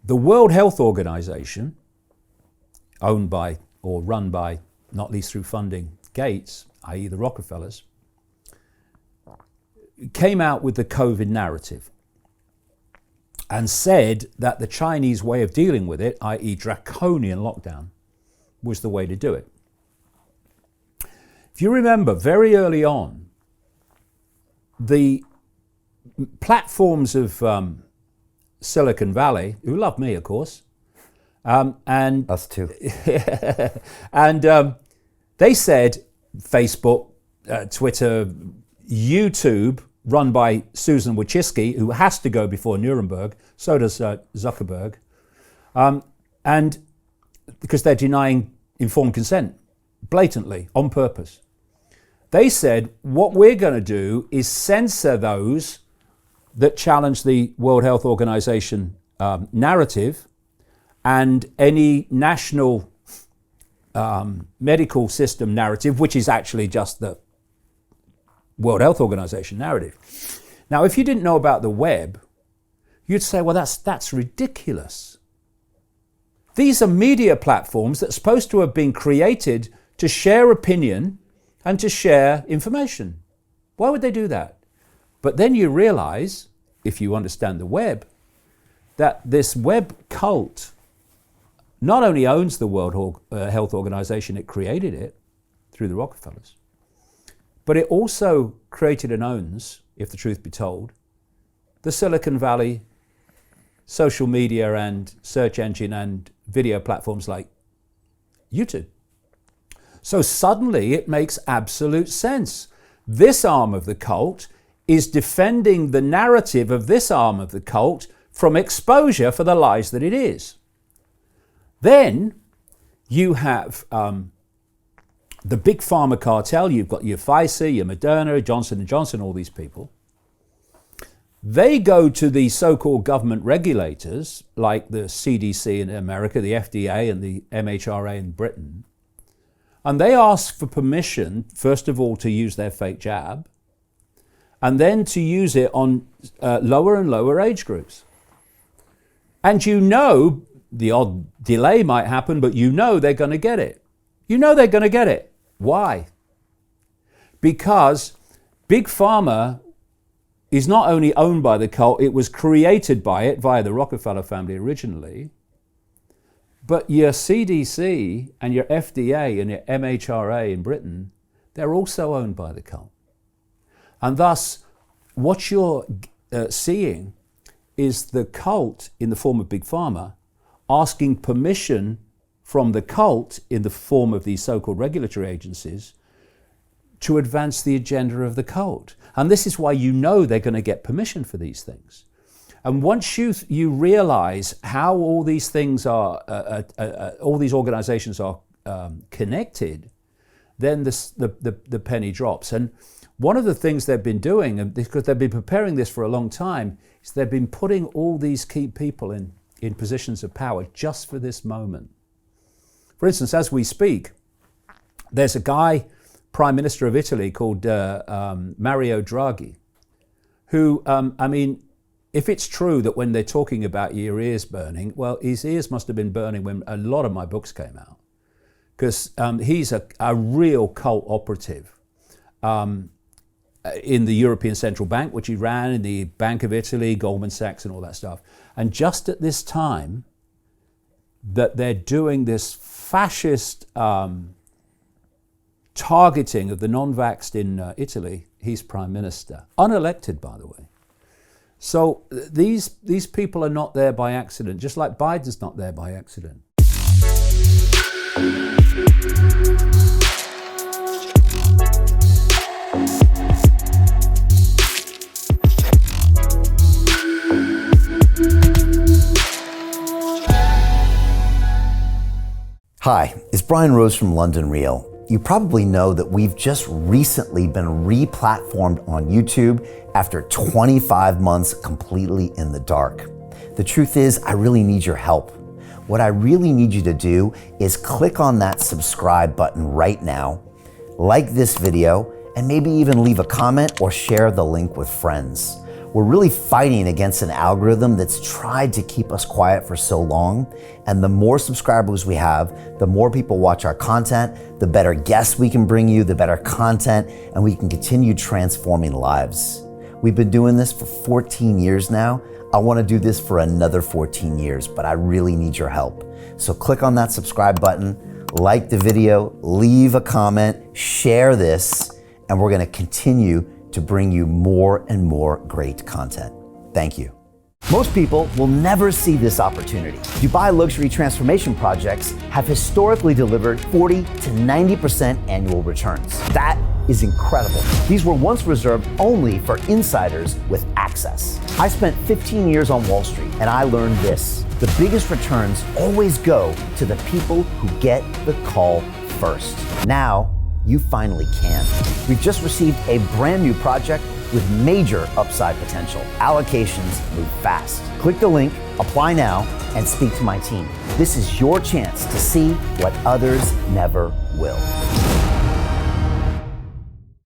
The World Health Organization, owned by or run by, not least through funding, Gates, i.e. the Rockefellers, came out with the COVID narrative and said that the Chinese way of dealing with it, i.e. draconian lockdown, was the way to do it. If you remember, very early on, the platforms of Silicon Valley, who love me, of course, and us too, and they said Facebook, Twitter, YouTube, run by Susan Wojcicki, who has to go before Nuremberg, so does Zuckerberg, and because they're denying informed consent, blatantly, on purpose. They said, what we're going to do is censor those that challenge the World Health Organization narrative and any national medical system narrative, which is actually just the World Health Organization narrative. Now, if you didn't know about the web, you'd say, well, that's ridiculous. These are media platforms that are supposed to have been created to share opinion and to share information. Why would they do that? But then you realize, if you understand the web, that this web cult not only owns the World Health Organization, it created it through the Rockefellers, but it also created and owns, if the truth be told, the Silicon Valley social media and search engine and video platforms like YouTube. So suddenly it makes absolute sense. This arm of the cult is defending the narrative of this arm of the cult from exposure for the lies that it is. Then you have the big pharma cartel. You've got your Pfizer, your Moderna, Johnson & Johnson, all these people. They go to the so-called government regulators like the CDC in America, the FDA and the MHRA in Britain, and they ask for permission, first of all, to use their fake jab, and then to use it on lower and lower age groups. And you know, the odd delay might happen, but you know they're going to get it. You know they're going to get it. Why? Because Big Pharma is not only owned by the cult, it was created by it via the Rockefeller family originally, but your CDC and your FDA and your MHRA in Britain, they're also owned by the cult. And thus, what you're seeing is the cult in the form of Big Pharma asking permission from the cult in the form of these so-called regulatory agencies to advance the agenda of the cult. And this is why you know they're going to get permission for these things. And once you realize how all these things are, all these organizations are connected, then the penny drops. And one of the things they've been doing, and because they've been preparing this for a long time, is they've been putting all these key people in positions of power just for this moment. For instance, as we speak, there's a guy, Prime Minister of Italy, called Mario Draghi, who, I mean, if it's true that when they're talking about your ears burning, well, his ears must have been burning when a lot of my books came out, because he's a real cult operative in the European Central Bank, which he ran, in the Bank of Italy, Goldman Sachs and all that stuff. And just at this time that they're doing this fascist targeting of the non-vaxxed in Italy, he's prime minister, unelected, by the way. So these people are not there by accident, just like Biden's not there by accident. Hi, it's Brian Rose from London Real. You probably know that we've just recently been re-platformed on YouTube after 25 months completely in the dark. The truth is, I really need your help. What I really need you to do is click on that subscribe button right now, like this video, and maybe even leave a comment or share the link with friends. We're really fighting against an algorithm that's tried to keep us quiet for so long. And the more subscribers we have, the more people watch our content, the better guests we can bring you, the better content, and we can continue transforming lives. We've been doing this for 14 years now. I want to do this for another 14 years, but I really need your help. So click on that subscribe button, like the video, leave a comment, share this, and we're going to continue to bring you more and more great content. Thank you. Most people will never see this opportunity. Dubai luxury transformation projects have historically delivered 40 to 90% annual returns. That is incredible. These were once reserved only for insiders with access. I spent 15 years on Wall Street and I learned this: the biggest returns always go to the people who get the call first. Now, you finally can. We've just received a brand new project with major upside potential. Allocations move fast. Click the link, apply now, and speak to my team. This is your chance to see what others never will.